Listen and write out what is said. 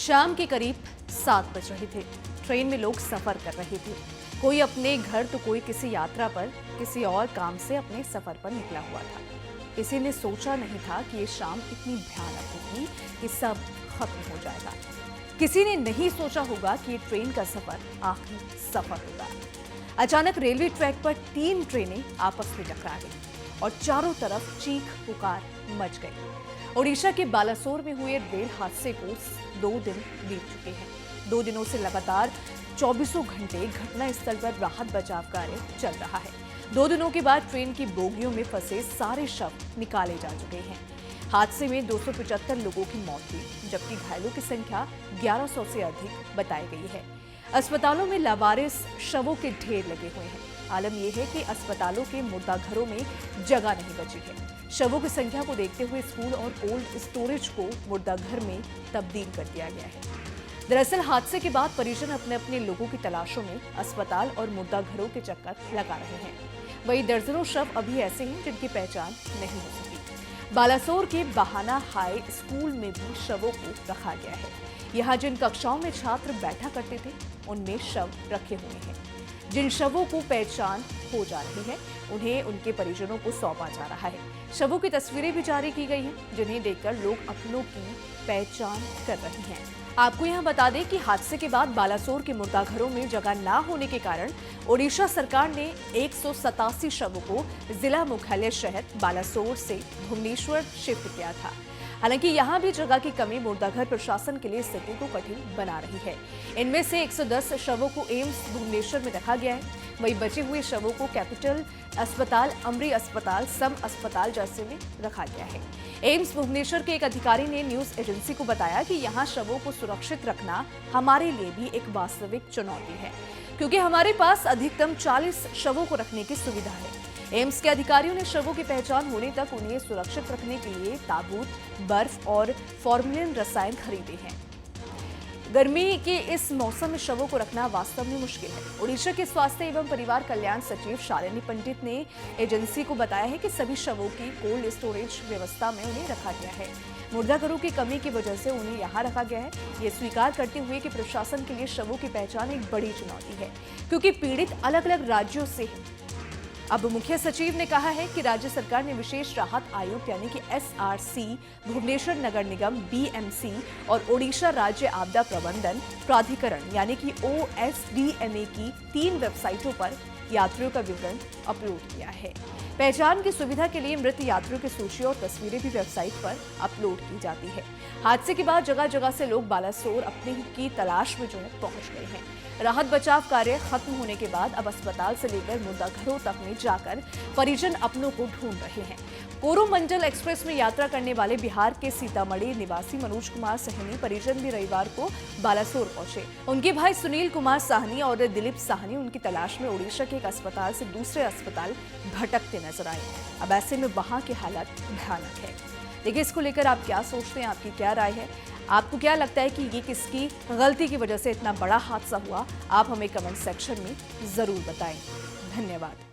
शाम के करीब 7 बज रहे थे। ट्रेन में लोग सफर कर रहे थे। कोई अपने घर तो कोई किसी यात्रा पर, किसी और काम से अपने सफर पर निकला हुआ था। किसी ने सोचा नहीं था कि ये शाम इतनी भयानक होगी कि सब खत्म हो जाएगा। किसी ने नहीं सोचा होगा कि ये ट्रेन का सफर आखिरी सफर होगा। अचानक रेलवे ट्रैक पर 3 ट्रेनें आपस में टकरा गई और चारों तरफ चीख पुकार मच गई। ओडिशा के बालासोर में हुए रेल हादसे को 2 दिन बीत चुके हैं। 2 दिनों से लगातार 24 घंटे घटनास्थल पर राहत बचाव कार्य चल रहा है। 2 दिनों के बाद ट्रेन की बोगियों में फंसे सारे शव निकाले जा चुके हैं। हादसे में 275 लोगों की मौत हुई, जबकि घायलों की संख्या 1100 से अधिक बताई गई है। अस्पतालों में लावारिस शवों के ढेर लगे हुए हैं। आलम यह है कि अस्पतालों के मुर्दाघरों में जगह नहीं बची है। शवों की संख्या को देखते हुए स्कूल और कोल्ड स्टोरेज को मुर्दाघर में तब्दील कर दिया गया है। दरअसल हादसे के बाद परिजन अपने अपने लोगों की तलाशों में अस्पताल और मुर्दाघरों के चक्कर लगा रहे हैं। वहीं दर्जनों शव अभी ऐसे हैं जिनकी पहचान नहीं हो सकी। बालासोर के बहाना हाई स्कूल में भी शवों को रखा गया है। यहाँ जिन कक्षाओं में छात्र बैठा करते थे, उनमें शव रखे हुए हैं। जिन शवों को पहचान हो जा रही है, उन्हें उनके परिजनों को सौंपा जा रहा है। शवों की तस्वीरें भी जारी की गई हैं, जिन्हें देखकर लोग अपनों की पहचान कर रहे हैं। आपको यहां बता दें कि हादसे के बाद बालासोर के मुर्दाघरों में जगह न होने के कारण ओडिशा सरकार ने 187 शवों को जिला मुख्यालय शहर बालासोर से भुवनेश्वर शिफ्ट किया था। हालांकि यहां भी जगह की कमी मुर्दाघर प्रशासन के लिए स्थिति को कठिन बना रही है। इनमें से 110 शवों को एम्स भुवनेश्वर में रखा गया है। वहीं बचे हुए शवों को कैपिटल अस्पताल, अमरी अस्पताल, सम अस्पताल जैसे में रखा गया है। एम्स भुवनेश्वर के एक अधिकारी ने न्यूज एजेंसी को बताया कि यहां शवों को सुरक्षित रखना हमारे लिए भी एक वास्तविक चुनौती है, क्योंकि हमारे पास अधिकतम 40 शवों को रखने की सुविधा है। एम्स के अधिकारियों ने शवों की पहचान होने तक उन्हें सुरक्षित रखने के लिए ताबूत, बर्फ और फॉर्मेलिन रसायन खरीदे हैं। गर्मी के इस मौसम में शवों को रखना वास्तव में मुश्किल है। ओडिशा के स्वास्थ्य एवं परिवार कल्याण सचिव शालिनी पंडित ने एजेंसी को बताया है कि सभी शवों की कोल्ड स्टोरेज व्यवस्था में उन्हें रखा गया है। मुर्दाघरों की कमी की वजह से उन्हें यहाँ रखा गया है। ये स्वीकार करते हुए कि प्रशासन के लिए शवों की पहचान एक बड़ी चुनौती है, क्योंकि पीड़ित अलग अलग राज्यों से है। अब मुख्य सचिव ने कहा है कि राज्य सरकार ने विशेष राहत आयोग यानी कि SRC, भुवनेश्वर नगर निगम BMC और ओडिशा राज्य आपदा प्रबंधन प्राधिकरण यानी कि OSDMA की 3 वेबसाइटों पर यात्रियों का विवरण अपलोड किया है। पहचान की सुविधा के लिए मृत यात्रियों की सूची और तस्वीरें भी वेबसाइट पर अपलोड की जाती है। हादसे के बाद जगह जगह से लोग बालासोर अपने की तलाश में पहुंच गए हैं। राहत बचाव कार्य खत्म होने के बाद अब अस्पताल से लेकर मुर्दाघरों तक में जाकर परिजन अपनों को ढूंढ रहे हैं। कोरोमंडल एक्सप्रेस में यात्रा करने वाले बिहार के सीतामढ़ी निवासी मनोज कुमार सहनी परिजन भी रविवार को बालासोर पहुंचे। उनके भाई सुनील कुमार साहनी और दिलीप साहनी उनकी तलाश में ओडिशा के एक अस्पताल से दूसरे अस्पताल भटकते नजर आए। अब ऐसे में वहां की हालत भयानक है। देखिए, इसको लेकर आप क्या सोचते हैं, आपकी क्या राय है? आपको क्या लगता है कि ये किसकी गलती की वजह से इतना बड़ा हादसा हुआ? आप हमें कमेंट सेक्शन में जरूर बताएं। धन्यवाद।